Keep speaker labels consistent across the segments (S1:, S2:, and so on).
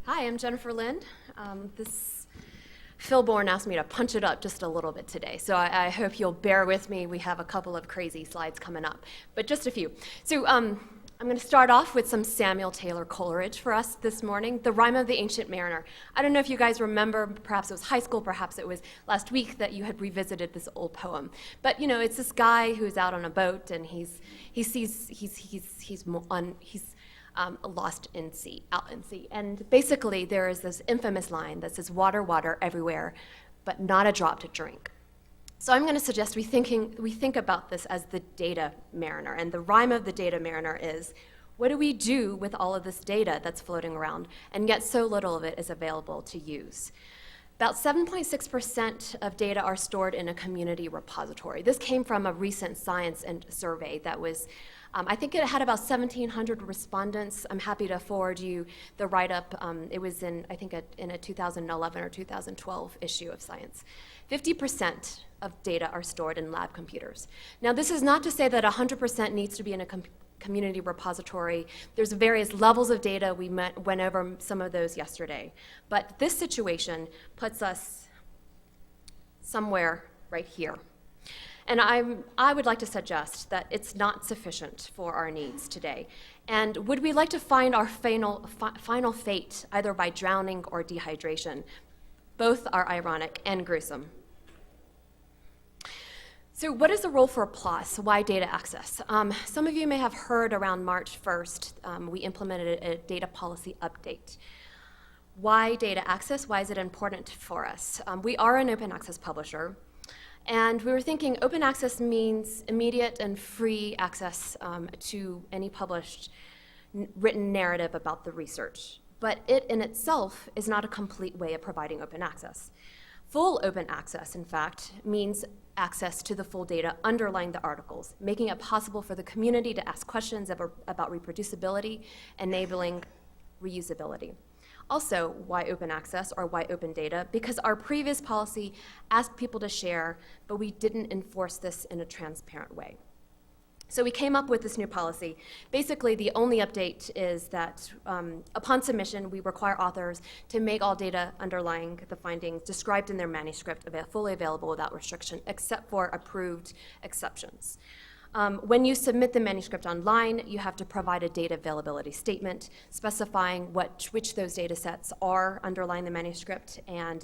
S1: Hi, I'm Jennifer Lynn. Phil Bourne asked me to punch it up just a little bit today, so I hope you'll bear with me. We have a couple of crazy slides coming up, but just a few. So I'm going to start off with some Samuel Taylor Coleridge for us this morning, The Rime of the Ancient Mariner. I don't know if you guys remember, perhaps it was high school, perhaps it was last week that you had revisited this old poem. But you know, it's this guy who's out on a boat and he's lost in sea, out in sea. And basically there is this infamous line that says, "Water, water everywhere, but not a drop to drink." So I'm going to suggest we think about this as the data mariner. And the rhyme of the data mariner is, what do we do with all of this data that's floating around, and yet so little of it is available to use? About 7.6% of data are stored in a community repository. This came from a recent science and survey that was, I think it had about 1,700 respondents. I'm happy to forward you the write-up. It was in, I think, in a 2011 or 2012 issue of Science. 50% of data are stored in lab computers. Now, this is not to say that 100% needs to be in a community repository. There's various levels of data. We went over some of those yesterday. But this situation puts us somewhere right here. And I would like to suggest that it's not sufficient for our needs today. And would we like to find our final fate either by drowning or dehydration? Both are ironic and gruesome. So what is the role for PLOS? Why data access? Some of you may have heard around March 1st, we implemented a data policy update. Why data access? Why is it important for us? We are an open access publisher, and we were thinking open access means immediate and free access to any published written narrative about the research. But it in itself is not a complete way of providing open access. Full open access, in fact, means access to the full data underlying the articles, making it possible for the community to ask questions about reproducibility, enabling reusability. Also, why open access or why open data? Because our previous policy asked people to share, but we didn't enforce this in a transparent way. So we came up with this new policy. Basically, the only update is that upon submission, we require authors to make all data underlying the findings described in their manuscript fully available without restriction, except for approved exceptions. When you submit the manuscript online, you have to provide a data availability statement specifying which those data sets are underlying the manuscript, and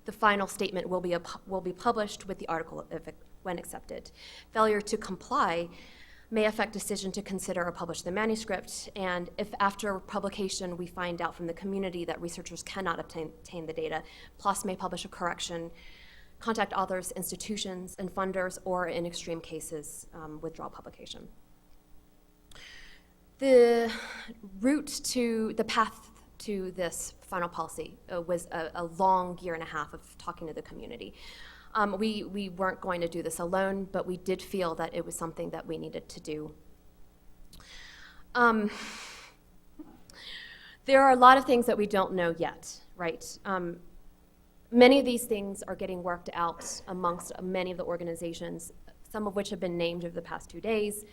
S1: the final statement will be published with the article when accepted. Failure to comply may affect decision to consider or publish the manuscript, and if after publication we find out from the community that researchers cannot obtain the data, PLOS may publish a correction, contact authors, institutions, and funders, or in extreme cases, withdraw publication. The path to this final policy was a long year and a half of talking to the community. We weren't going to do this alone, but we did feel that it was something that we needed to do. There are a lot of things that we don't know yet, right? Many of these things are getting worked out amongst many of the organizations, some of which have been named over the past 2 days,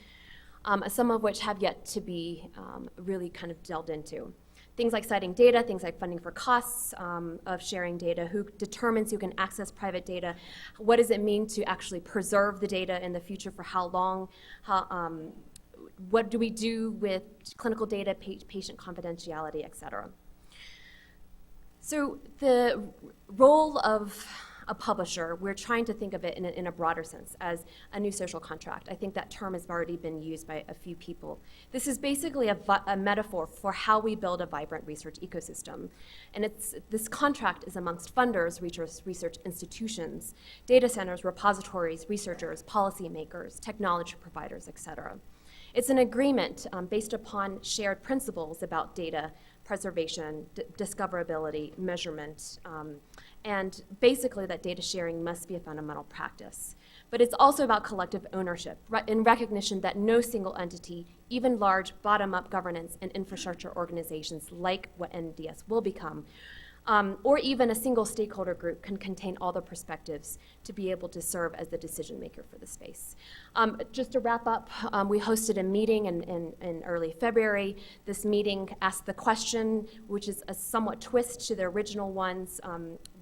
S1: some of which have yet to be really kind of delved into. Things like citing data, things like funding for costs of sharing data, who determines who can access private data, what does it mean to actually preserve the data in the future, for how long, what do we do with clinical data, patient confidentiality, et cetera. So the role of a publisher, we're trying to think of it in a broader sense as a new social contract. I think that term has already been used by a few people. This is basically a metaphor for how we build a vibrant research ecosystem. And this contract is amongst funders, research institutions, data centers, repositories, researchers, policymakers, technology providers, et cetera. It's an agreement based upon shared principles about data preservation, discoverability, measurement, and basically that data sharing must be a fundamental practice. But it's also about collective ownership, in recognition that no single entity, even large bottom-up governance and infrastructure organizations like what NDS will become, or even a single stakeholder group can contain all the perspectives to be able to serve as the decision maker for the space. Just to wrap up, we hosted a meeting in early February. This meeting asked the question, which is a somewhat twist to the original ones,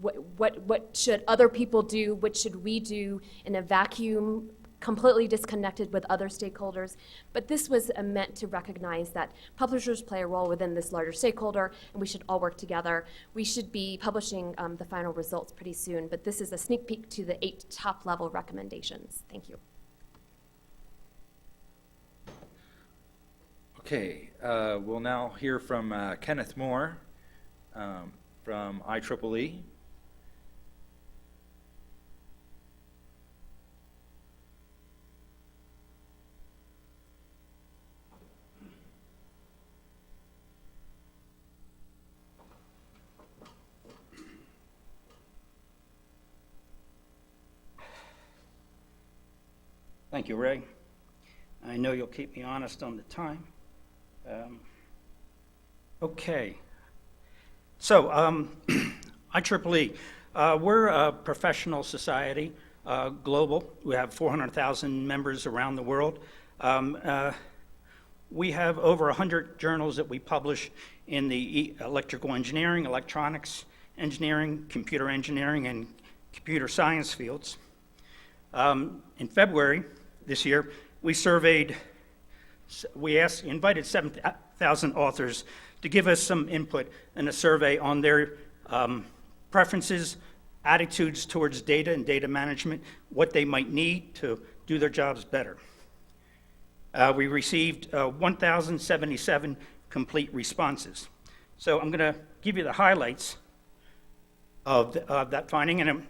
S1: what should other people do, what should we do in a vacuum, completely disconnected with other stakeholders, but this was meant to recognize that publishers play a role within this larger stakeholder, and we should all work together. We should be publishing the final results pretty soon, but this is a sneak peek to the 8 top-level recommendations. Thank you.
S2: Okay, we'll now hear from Kenneth Moore from IEEE.
S3: Thank you, Ray. I know you'll keep me honest on the time. Okay. So, IEEE, we're a professional society, global. We have 400,000 members around the world. We have over 100 journals that we publish in the electrical engineering, electronics engineering, computer engineering, and computer science fields. In February this year, we invited 7,000 authors to give us some input in a survey on their preferences, attitudes towards data and data management, what they might need to do their jobs better. We received 1,077 complete responses. So I'm going to give you the highlights of that finding, and I'm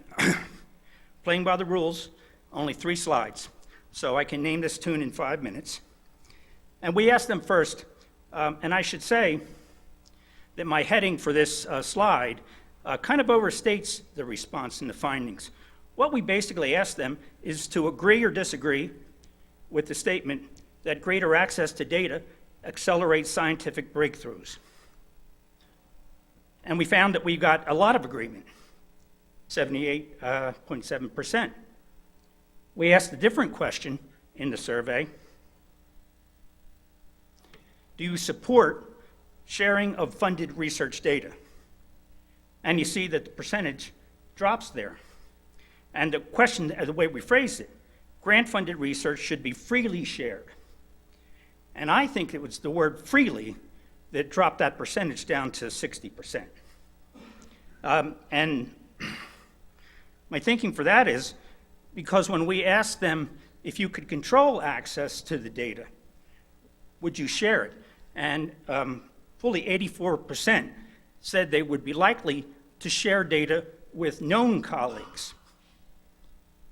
S3: playing by the rules, only 3 slides. So I can name this tune in 5 minutes. And we asked them first, and I should say that my heading for this slide kind of overstates the response and the findings. What we basically asked them is to agree or disagree with the statement that greater access to data accelerates scientific breakthroughs. And we found that we got a lot of agreement, 78.7%. We asked a different question in the survey. Do you support sharing of funded research data? And you see that the percentage drops there. And the question, the way we phrased it, grant-funded research should be freely shared. And I think it was the word freely that dropped that percentage down to 60%. And my thinking for that is, because when we asked them if you could control access to the data, would you share it? And fully 84% said they would be likely to share data with known colleagues.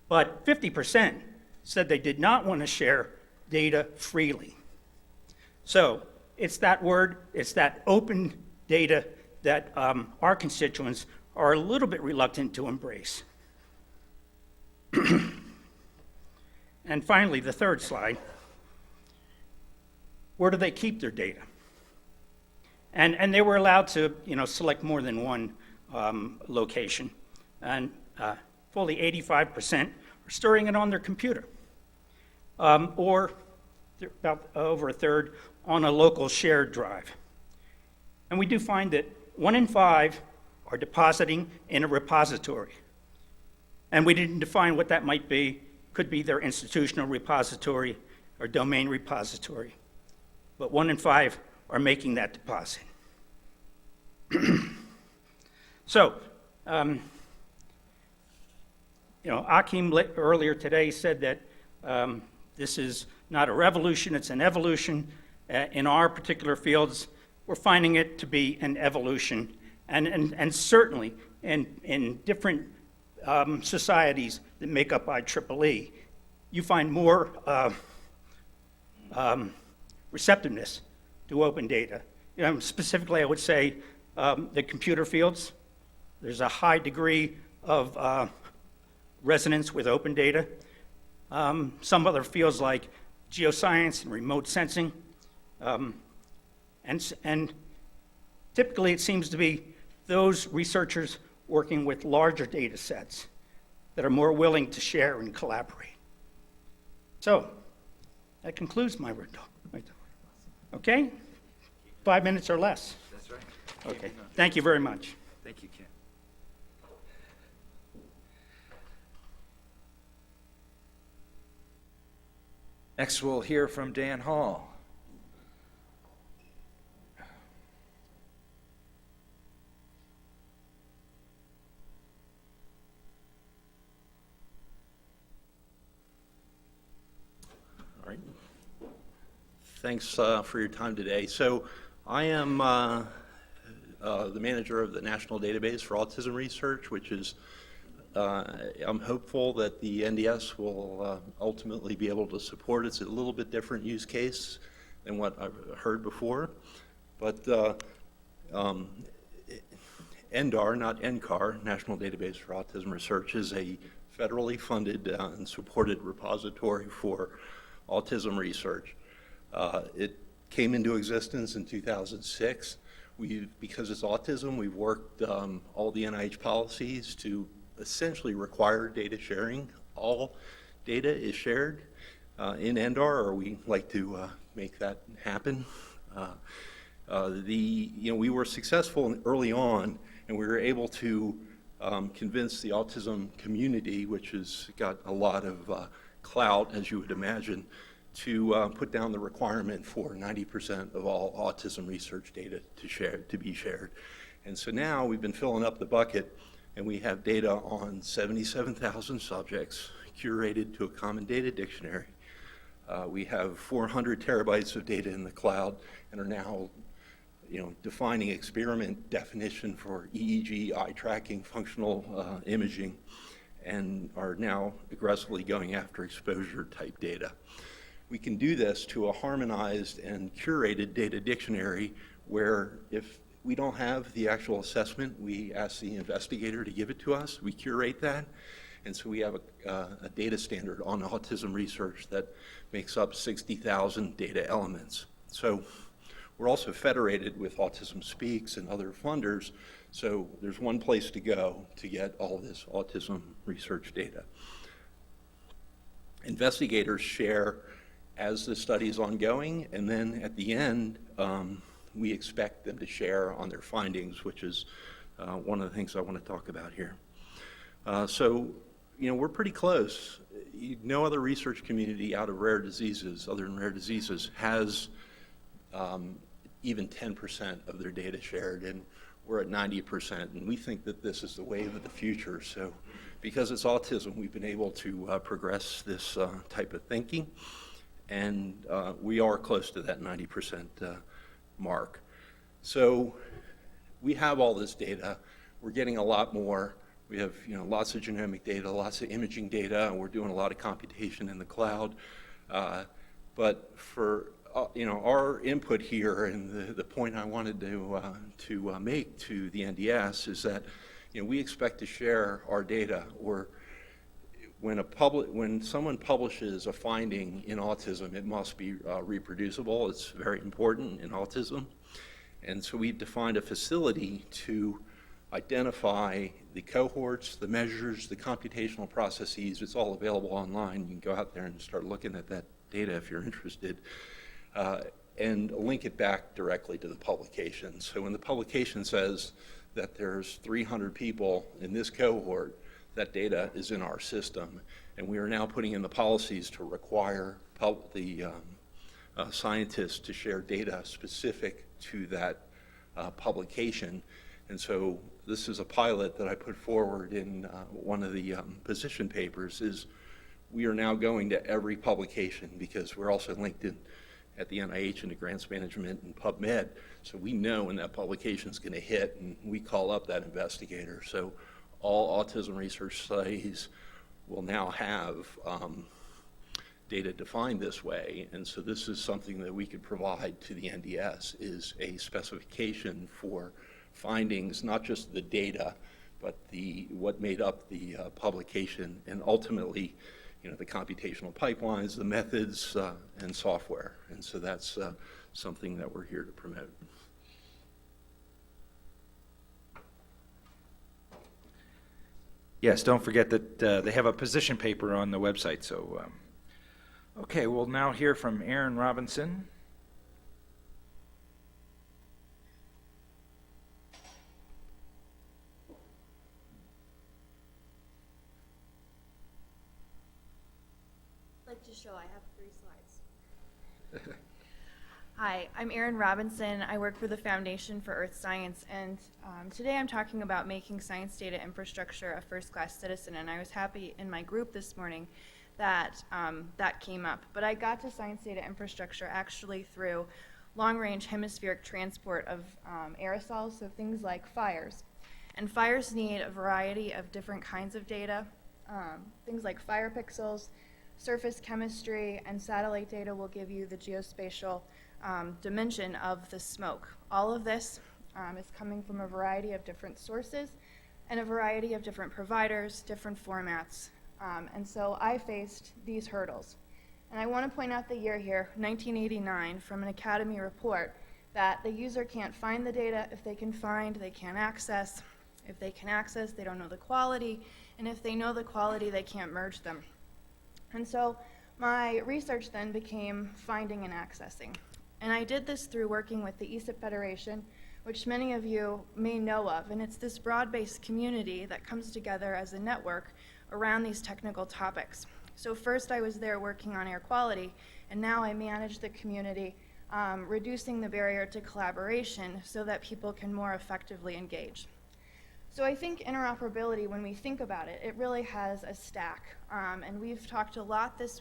S3: But 50% said they did not want to share data freely. So it's that word, it's that open data that our constituents are a little bit reluctant to embrace. And finally, the third slide. Where do they keep their data? And they were allowed to, select more than one location. And fully 85% are storing it on their computer, or about over a third on a local shared drive. And we do find that 1 in 5 are depositing in a repository. And we didn't define what that might be. Could be their institutional repository or domain repository. But 1 in 5 are making that deposit. So, Akim earlier today said that this is not a revolution, it's an evolution. In our particular fields, we're finding it to be an evolution. And certainly in different societies that make up IEEE, you find more receptiveness to open data. Specifically, I would say the computer fields. There's a high degree of resonance with open data. Some other fields like geoscience and remote sensing. And typically it seems to be those researchers working with larger data sets that are more willing to share and collaborate. So, that concludes my talk. Okay? 5 minutes or less.
S2: That's right.
S3: Okay. Thank you very much.
S2: Thank you, Ken. Next, we'll hear from Dan Hall.
S4: All right. Thanks for your time today. So I am the manager of the National Database for Autism Research, which is, I'm hopeful that the NDS will ultimately be able to support. It's a little bit different use case than what I've heard before. But NDAR, not NCAR, National Database for Autism Research, is a federally funded and supported repository for autism research. It came into existence in 2006. Because it's autism, we've worked all the NIH policies to essentially require data sharing. All data is shared in NDAR, or we like to make that happen. We were successful early on, and we were able to convince the autism community, which has got a lot of clout, as you would imagine, to put down the requirement for 90% of all autism research data to be shared. And so now we've been filling up the bucket, and we have data on 77,000 subjects curated to a common data dictionary. We have 400 terabytes of data in the cloud and are now defining experiment definition for EEG, eye tracking, functional imaging, and are now aggressively going after exposure type data. We can do this to a harmonized and curated data dictionary where if we don't have the actual assessment, we ask the investigator to give it to us. We curate that. And so we have a data standard on autism research that makes up 60,000 data elements. So we're also federated with Autism Speaks and other funders. So there's one place to go to get all this autism research data. Investigators share as the study is ongoing, and then at the end, we expect them to share on their findings, which is one of the things I want to talk about here. So, we're pretty close. No other research community out of rare diseases, other than rare diseases, has even 10% of their data shared, and we're at 90%, and we think that this is the wave of the future. So, because it's autism, we've been able to progress this type of thinking. And we are close to that 90% mark. So we have all this data. We're getting a lot more. We have lots of genomic data, lots of imaging data, and we're doing a lot of computation in the cloud. But for our input here, and the point I wanted to make to the NDS is that we expect to share our data, or when someone publishes a finding in autism, it must be reproducible. It's very important in autism. And so we've defined a facility to identify the cohorts, the measures, the computational processes. It's all available online. You can go out there and start looking at that data if you're interested, and link it back directly to the publication. So when the publication says that there's 300 people in this cohort, that data is in our system, and we are now putting in the policies to require the scientists to share data specific to that publication. And so this is a pilot that I put forward in one of the position papers, is we are now going to every publication, because we're also linked in at the NIH into grants management and PubMed, so we know when that publication is going to hit, and we call up that investigator. So all autism research studies will now have data defined this way, and so this is something that we could provide to the NDS, is a specification for findings, not just the data, but what made up the publication, and ultimately, the computational pipelines, the methods, and software. And so that's something that we're here to promote.
S2: Yes, don't forget that they have a position paper on the website, so, okay, we'll now hear from Aaron Robinson.
S5: I'd like to show I have 3 slides. Hi, I'm Erin Robinson. I work for the Foundation for Earth Science, and today I'm talking about making science data infrastructure a first-class citizen, and I was happy in my group this morning that that came up. But I got to science data infrastructure actually through long-range hemispheric transport of aerosols, so things like fires. And fires need a variety of different kinds of data, things like fire pixels, surface chemistry, and satellite data will give you the geospatial dimension of the smoke. All of this is coming from a variety of different sources and a variety of different providers, different formats. And so I faced these hurdles. And I want to point out the year here, 1989, from an Academy report, that the user can't find the data. If they can find, they can't access. If they can access, they don't know the quality. And if they know the quality, they can't merge them. And so my research then became finding and accessing. And I did this through working with the ESIP Federation, which many of you may know of. And it's this broad-based community that comes together as a network around these technical topics. So first I was there working on air quality, and now I manage the community, reducing the barrier to collaboration so that people can more effectively engage. So I think interoperability, when we think about it, it really has a stack. And we've talked a lot this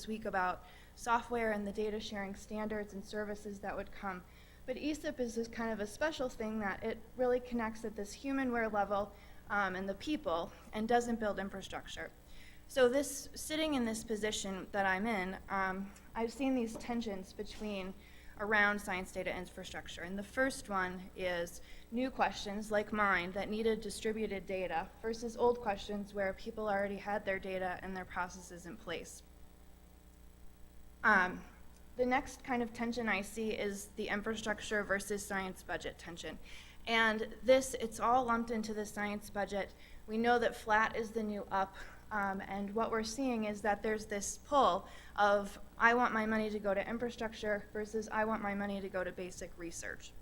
S5: week about software and the data sharing standards and services that would come. But ESIP is this kind of a special thing that it really connects at this humanware level and the people and doesn't build infrastructure. So this, sitting in this position that I'm in, I've seen these tensions around science data infrastructure. And the first one is new questions like mine that needed distributed data versus old questions where people already had their data and their processes in place. The next kind of tension I see is the infrastructure versus science budget tension. And this, it's all lumped into the science budget. We know that flat is the new up. And what we're seeing is that there's this pull of, I want my money to go to infrastructure versus I want my money to go to basic research.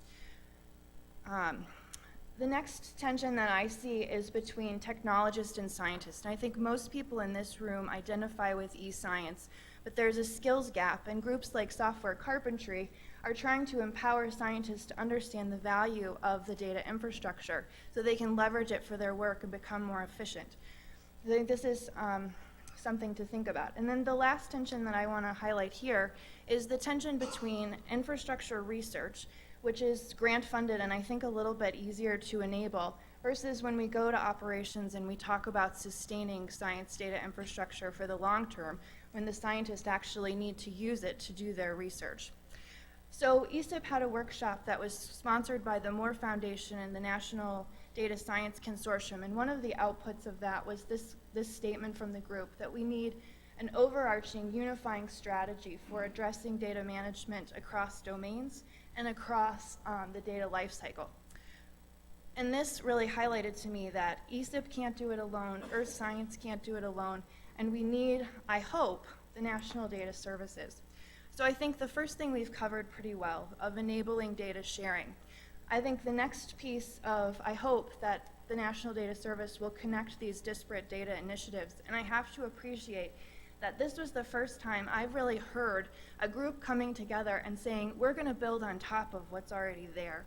S5: The next tension that I see is between technologist and scientist. And I think most people in this room identify with e-science, but there's a skills gap, and groups like Software Carpentry are trying to empower scientists to understand the value of the data infrastructure so they can leverage it for their work and become more efficient. I think this is something to think about. And then the last tension that I want to highlight here is the tension between infrastructure research, which is grant funded and I think a little bit easier to enable, versus when we go to operations and we talk about sustaining science data infrastructure for the long term, when the scientists actually need to use it to do their research. So ESIP had a workshop that was sponsored by the Moore Foundation and the National Data Science Consortium, and one of the outputs of that was this statement from the group that we need an overarching unifying strategy for addressing data management across domains and across the data lifecycle. And this really highlighted to me that ESIP can't do it alone, Earth Science can't do it alone, and we need, I hope, the National Data Services. So I think the first thing we've covered pretty well of enabling data sharing. I think the next piece of, I hope that the National Data Service will connect these disparate data initiatives, and I have to appreciate that this was the first time I've really heard a group coming together and saying, we're going to build on top of what's already there.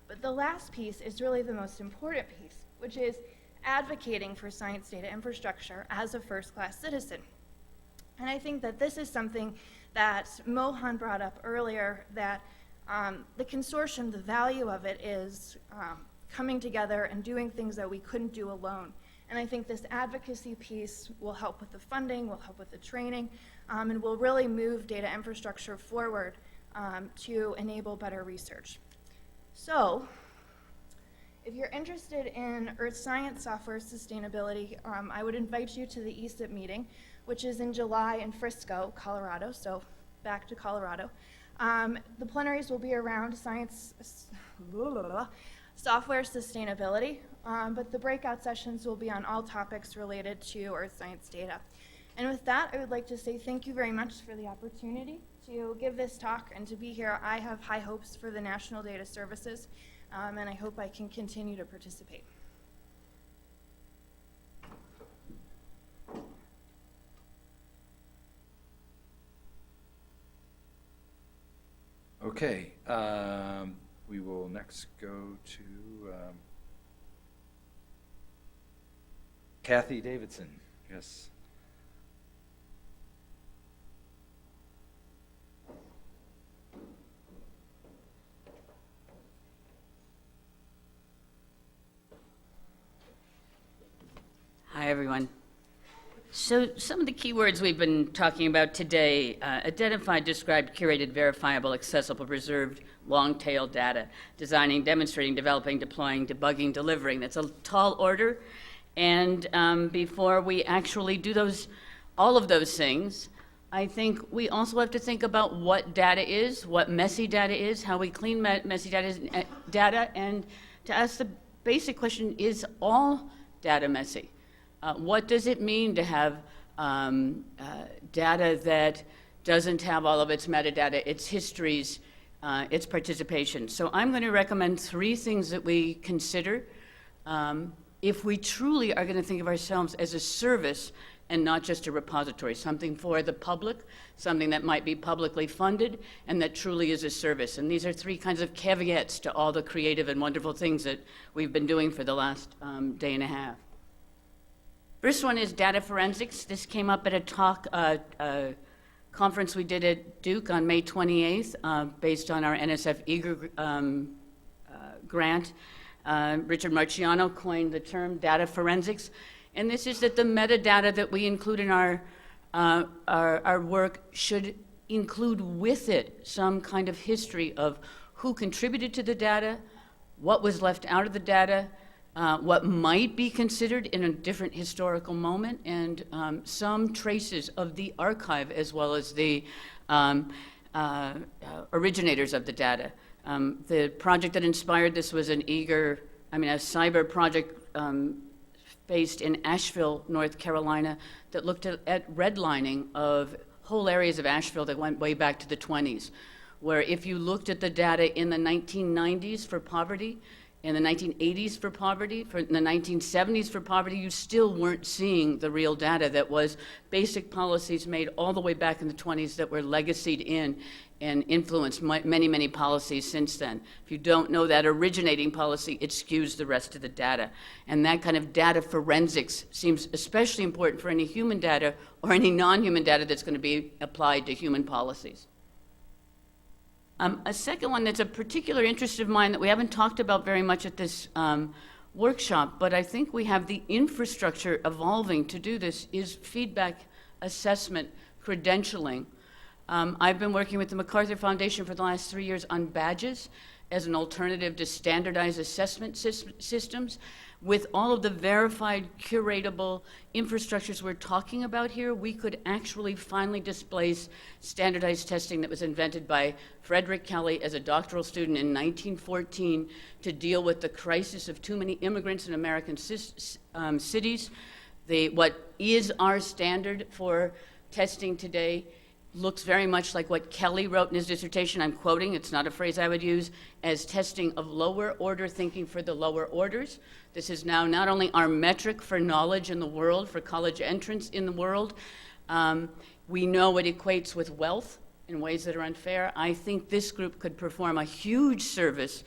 S5: But the last piece is really the most important piece, which is advocating for science data infrastructure as a first-class citizen. And I think that this is something that Mohan brought up earlier, that the consortium, the value of it is coming together and doing things that we couldn't do alone. And I think this advocacy piece will help with the funding, will help with the training, and will really move data infrastructure forward to enable better research. So, if you're interested in earth science software sustainability, I would invite you to the ESIP meeting, which is in July in Frisco, Colorado, so back to Colorado. The plenaries will be around software sustainability, but the breakout sessions will be on all topics related to earth science data. And with that, I would like to say thank you very much for the opportunity to give this talk and to be here. I have high hopes for the National Data Services, and I hope I can continue to participate.
S2: Okay, we will next go to Kathy Davidson. Yes.
S6: Hi, everyone. So some of the key words we've been talking about today: identified, described, curated, verifiable, accessible, preserved, long-tail data, designing, demonstrating, developing, deploying, debugging, delivering. That's a tall order. And before we actually do all of those things, I think we also have to think about what data is, what messy data is, how we clean messy data, and to ask the basic question, is all data messy? What does it mean to have data that doesn't have all of its metadata, its histories, its participation? So I'm going to recommend 3 things that we consider if we truly are going to think of ourselves as a service and not just a repository, something for the public, something that might be publicly funded, and that truly is a service. And these are 3 kinds of caveats to all the creative and wonderful things that we've been doing for the last day and a half. First one is data forensics. This came up at a talk, conference we did at Duke on May 28th, based on our NSF Eager grant. Richard Marciano coined the term data forensics, and this is that the metadata that we include in our work should include with it some kind of history of who contributed to the data, what was left out of the data, what might be considered in a different historical moment, and some traces of the archive as well as the originators of the data. The project that inspired this was a cyber project based in Asheville, North Carolina, that looked at redlining of whole areas of Asheville that went way back to the 20s, where if you looked at the data in the 1990s for poverty, in the 1980s for poverty, in the 1970s for poverty, you still weren't seeing the real data that was basic policies made all the way back in the 20s that were legacied in and influenced many, many policies since then. If you don't know that originating policy, it skews the rest of the data. And that kind of data forensics seems especially important for any human data or any non-human data that's going to be applied to human policies. A second one that's a particular interest of mine that we haven't talked about very much at this workshop, but I think we have the infrastructure evolving to do this, is feedback assessment credentialing. I've been working with the MacArthur Foundation for the last 3 years on badges as an alternative to standardized assessment systems. With all of the verified, curatable infrastructures we're talking about here, we could actually finally displace standardized testing that was invented by Frederick Kelly as a doctoral student in 1914 to deal with the crisis of too many immigrants in American cities. What is our standard for testing today looks very much like what Kelly wrote in his dissertation. I'm quoting, it's not a phrase I would use, as testing of lower order thinking for the lower orders. This is now not only our metric for knowledge in the world, for college entrance in the world. We know it equates with wealth in ways that are unfair. I think this group could perform a huge service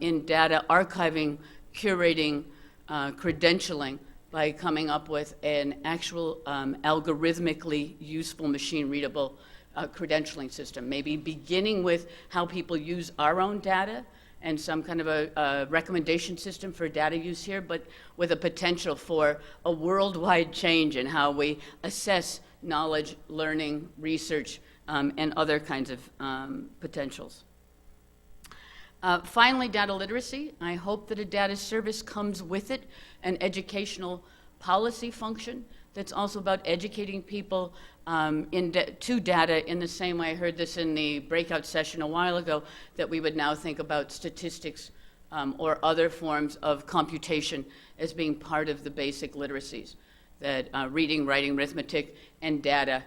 S6: in data archiving, curating, credentialing, by coming up with an actual algorithmically useful, machine-readable credentialing system. Maybe beginning with how people use our own data and some kind of a recommendation system for data use here, but with a potential for a worldwide change in how we assess knowledge, learning, research, and other kinds of potentials. Finally, data literacy. I hope that a data service comes with it an educational policy function that's also about educating people to data in the same way. I heard this in the breakout session a while ago, that we would now think about statistics or other forms of computation as being part of the basic literacies, that reading, writing, arithmetic, and data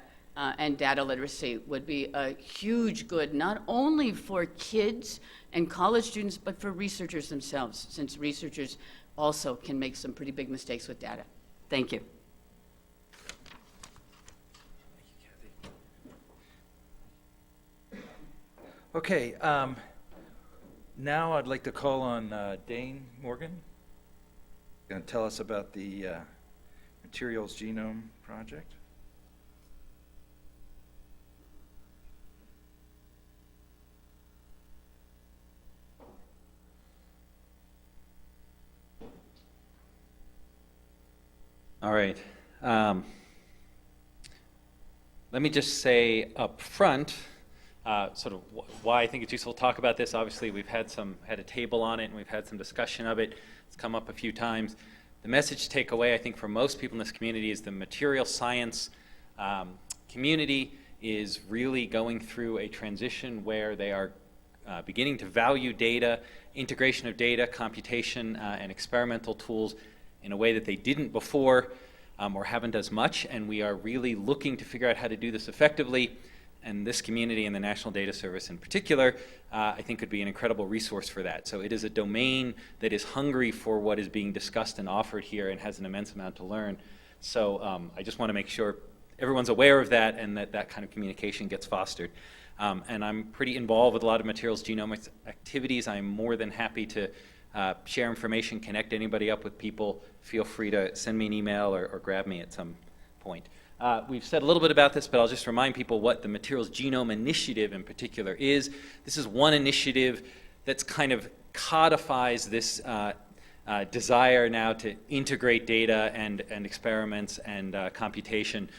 S6: literacy would be a huge good, not only for kids and college students, but for researchers themselves, since researchers also can make some pretty big mistakes with data. Thank you.
S2: Okay, now I'd like to call on Dane Morgan. Going to tell us about the Materials Genome Project.
S7: All right. Let me just say up front sort of why I think it's useful to talk about this. Obviously, we've had a table on it, and we've had some discussion of it. It's come up a few times. The message to take away, I think, for most people in this community is the material science community is really going through a transition where they are beginning to value data, integration of data, computation, and experimental tools in a way that they didn't before or haven't as much, and we are really looking to figure out how to do this effectively. And this community and the National Data Service in particular, I think could be an incredible resource for that. So it is a domain that is hungry for what is being discussed and offered here and has an immense amount to learn. So I just want to make sure everyone's aware of that and that that kind of communication gets fostered. And I'm pretty involved with a lot of materials genomics activities. I'm more than happy to share information, connect anybody up with people. Feel free to send me an email or grab me at some point. We've said a little bit about this, but I'll just remind people what the Materials Genome Initiative in particular is. This is one initiative that's kind of codifies this desire now to integrate data and experiments and computation.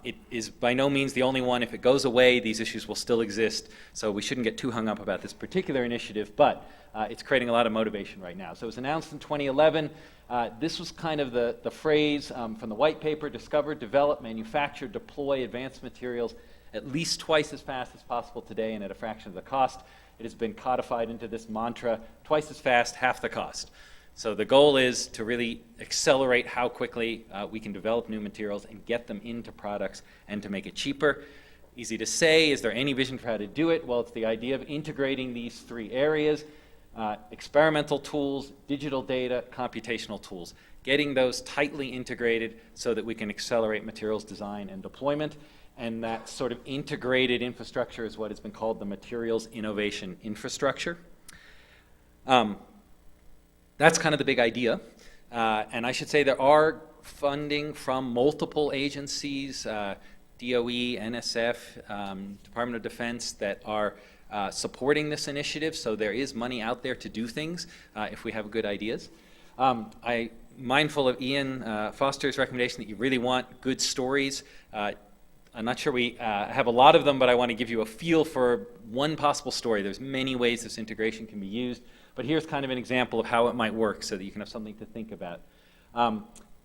S7: It is by no means the only one. If it goes away, these issues will still exist, so we shouldn't get too hung up about this particular initiative, but it's creating a lot of motivation right now. So it was announced in 2011. This was kind of the phrase from the white paper: discover, develop, manufacture, deploy advanced materials at least twice as fast as possible today and at a fraction of the cost. It has been codified into this mantra: twice as fast, half the cost. So the goal is to really accelerate how quickly we can develop new materials and get them into products and to make it cheaper. Easy to say. Is there any vision for how to do it? Well, it's the idea of integrating these three areas: experimental tools, digital data, computational tools. Getting those tightly integrated so that we can accelerate materials design and deployment. And that sort of integrated infrastructure is what has been called the Materials Innovation Infrastructure. That's kind of the big idea. And I should say there are funding from multiple agencies, DOE, NSF, Department of Defense, that are supporting this initiative. So there is money out there to do things if we have good ideas. I'm mindful of Ian Foster's recommendation that you really want good stories. I'm not sure we have a lot of them, but I want to give you a feel for one possible story. There's many ways this integration can be used, but here's kind of an example of how it might work so that you can have something to think about.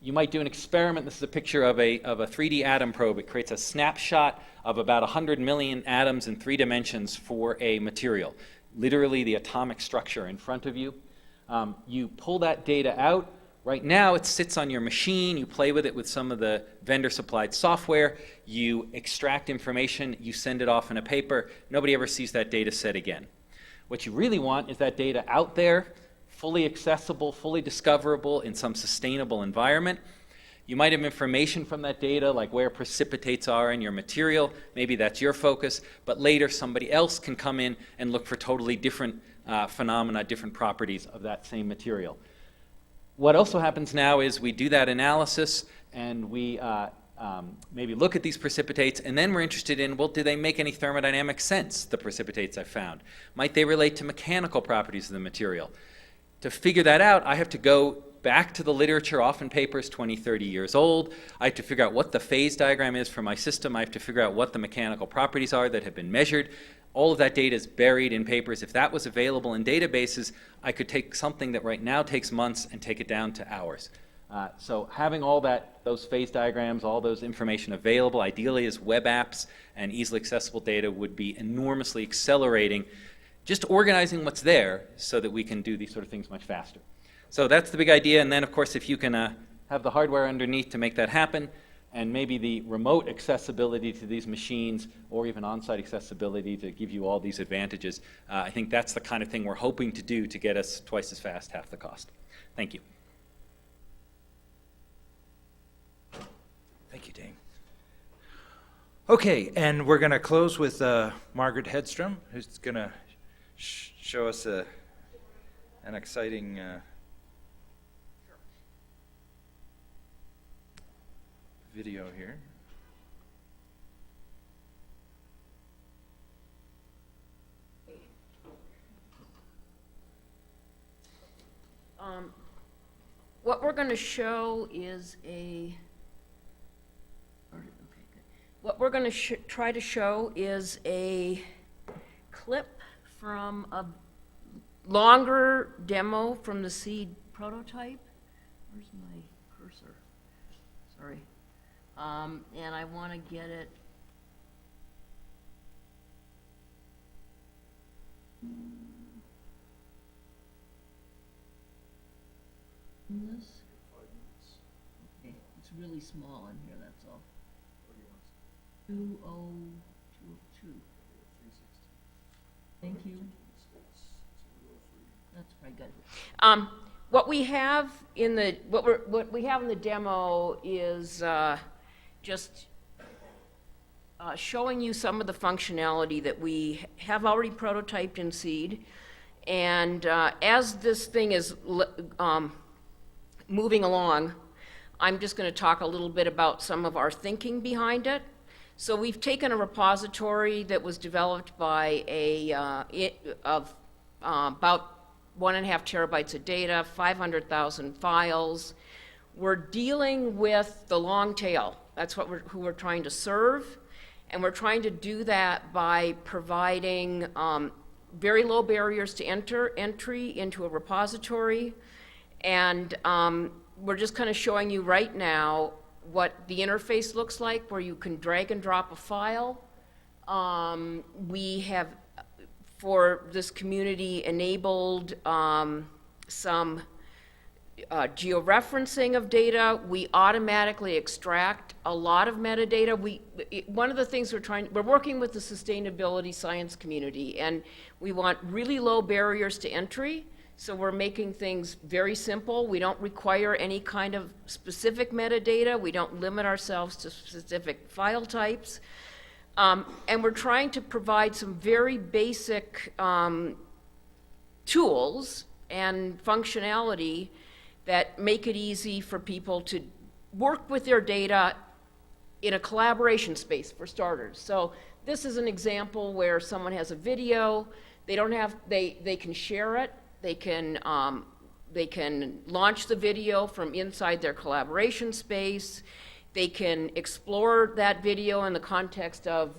S7: You might do an experiment. This is a picture of a 3D atom probe. It creates a snapshot of about 100 million atoms in 3 dimensions for a material, literally the atomic structure in front of you. You pull that data out. Right now, it sits on your machine. You play with it with some of the vendor-supplied software. You extract information. You send it off in a paper. Nobody ever sees that data set again. What you really want is that data out there, fully accessible, fully discoverable in some sustainable environment. You might have information from that data, like where precipitates are in your material. Maybe that's your focus. But later, somebody else can come in and look for totally different phenomena, different properties of that same material. What also happens now is we do that analysis and we maybe look at these precipitates, and then we're interested in, well, do they make any thermodynamic sense, the precipitates I found? Might they relate to mechanical properties of the material? To figure that out, I have to go back to the literature, often papers 20, 30 years old. I have to figure out what the phase diagram is for my system. I have to figure out what the mechanical properties are that have been measured. All of that data is buried in papers. If that was available in databases, I could take something that right now takes months and take it down to hours. So having all those phase diagrams, all those information available, ideally as web apps and easily accessible data, would be enormously accelerating just organizing what's there so that we can do these sort of things much faster. So that's the big idea, and then of course if you can have the hardware underneath to make that happen, and maybe the remote accessibility to these machines, or even on-site accessibility to give you all these advantages, I think that's the kind of thing we're hoping to do to get us twice as fast, half the cost. Thank you.
S2: Thank you, Dane. Okay, and we're going to close with Margaret Hedstrom, who's going to show us an exciting video here.
S8: What we're going to show is what we're going to try to show is a clip from a longer demo from the seed prototype. Where's my cursor? Sorry. And I want to get it. This? Okay, it's really small in here, that's all. 20202. Thank you. That's probably good. What we have in the what we have in the demo is just showing you some of the functionality that we have already prototyped in Seed, and as this thing is moving along, I'm just going to talk a little bit about some of our thinking behind it. So we've taken a repository that was developed by about 1.5 terabytes of data, 500,000 files. We're dealing with the long tail. That's who we're trying to serve. And we're trying to do that by providing very low barriers to entry into a repository. And we're just kind of showing you right now what the interface looks like, where you can drag and drop a file. We have, for this community, enabled some georeferencing of data. We automatically extract a lot of metadata. One of the things we're working with the sustainability science community, and we want really low barriers to entry. So we're making things very simple. We don't require any kind of specific metadata. We don't limit ourselves to specific file types. And we're trying to provide some very basic tools and functionality that make it easy for people to work with their data in a collaboration space, for starters. So this is an example where someone has a video. They can share it. They can launch the video from inside their collaboration space. They can explore that video in the context of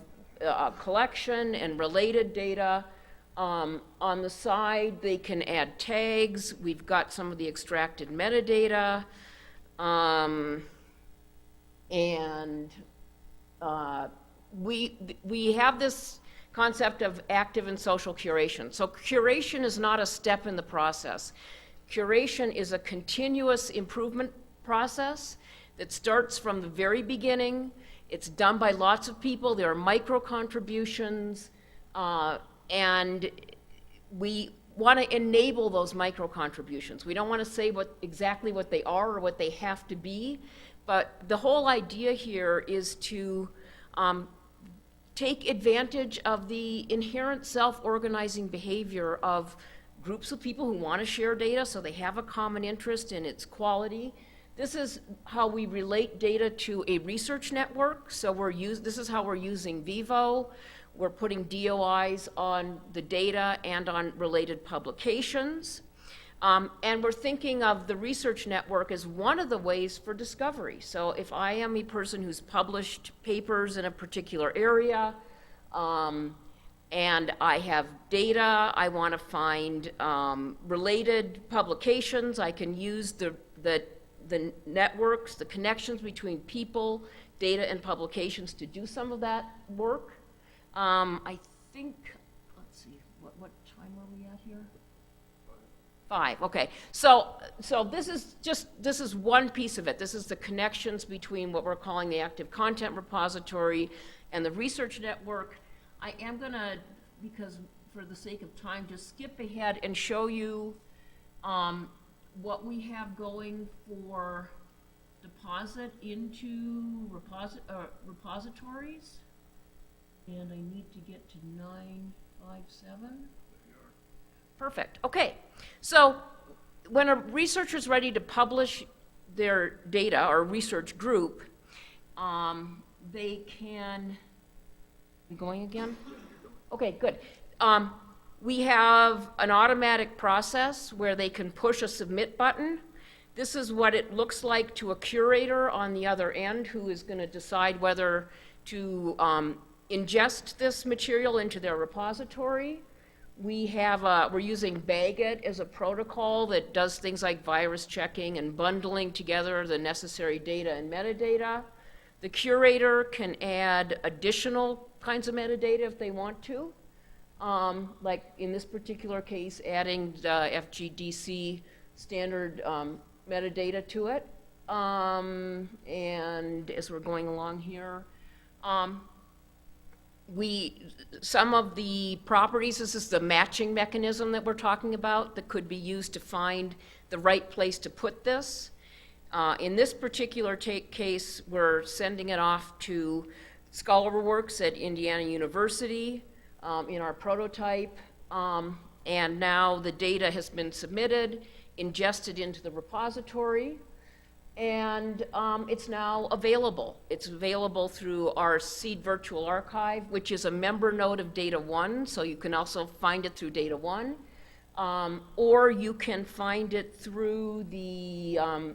S8: collection and related data. On the side, they can add tags. We've got some of the extracted metadata. And we have this concept of active and social curation. So curation is not a step in the process. Curation is a continuous improvement process that starts from the very beginning. It's done by lots of people. There are micro contributions, and we want to enable those micro contributions. We don't want to say exactly what they are or what they have to be, but the whole idea here is to take advantage of the inherent self-organizing behavior of groups of people who want to share data, so they have a common interest in its quality. This is how we relate data to a research network. So this is how we're using Vivo. We're putting DOIs on the data and on related publications. And we're thinking of the research network as one of the ways for discovery. So if I am a person who's published papers in a particular area, and I have data, I want to find related publications, I can use the networks, the connections between people, data, and publications to do some of that work. I think, let's see, what time 5, okay. So this is one piece of it. This is the connections between what we're calling the active content repository and the research network. I am gonna, because for the sake of time, just skip ahead and show you what we have going for deposit into repositories. And I need to get to 957. Perfect, okay. So when a researcher's ready to publish their data, or research group, they can, you going again? Okay, good. We have an automatic process where they can push a submit button. This is what it looks like to a curator on the other end who is going to decide whether to ingest this material into their repository. We're using Bagit as a protocol that does things like virus checking and bundling together the necessary data and metadata. The curator can add additional kinds of metadata if they want to. Like in this particular case, adding the FGDC standard metadata to it. And as we're going along here, some of the properties, this is the matching mechanism that we're talking about that could be used to find the right place to put this. In this particular case, we're sending it off to ScholarWorks at Indiana University in our prototype, and now the data has been submitted, ingested into the repository, and it's now available. It's available through our Seed Virtual Archive, which is a member node of Data One, so you can also find it through Data One, or you can find it through the, I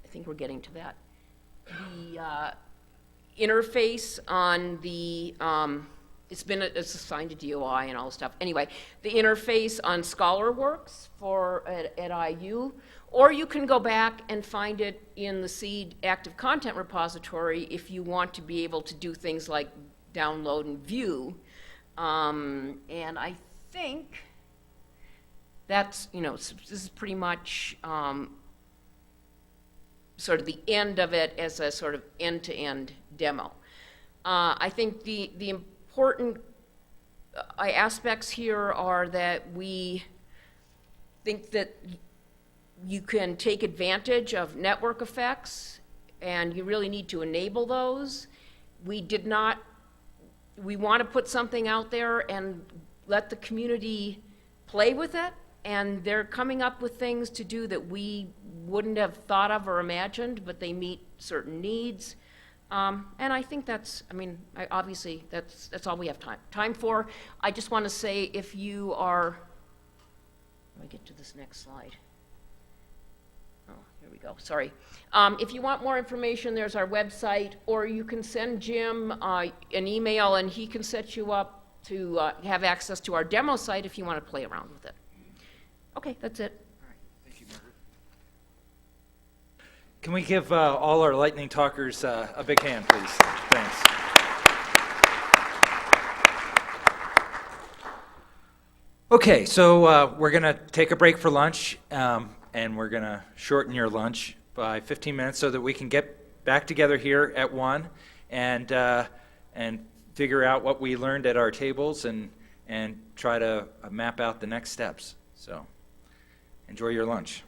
S8: think we're getting to that, the interface on the, it's assigned to DOI and all this stuff. Anyway, the interface on ScholarWorks at IU, or you can go back and find it in the Seed Active Content Repository if you want to be able to do things like download and view. And I think that's, this is pretty much sort of the end of it as a sort of end-to-end demo. I think the important aspects here are that we think that you can take advantage of network effects, and you really need to enable those. We want to put something out there and let the community play with it, and they're coming up with things to do that we wouldn't have thought of or imagined, but they meet certain needs. And I think that's, obviously, that's all we have time for. I just want to say, if you are, let me get to this next slide. Oh, here we go, sorry. If you want more information, there's our website, or you can send Jim an email and he can set you up to have access to our demo site if you want to play around with it. Okay, that's it.
S2: Thank you, Margaret. Can we give all our lightning talkers a big hand, please? Thanks. Okay, so we're going to take a break for lunch, and we're going to shorten your lunch by 15 minutes so that we can get back together here at 1 and figure out what we learned at our tables and try to map out the next steps. So enjoy your lunch.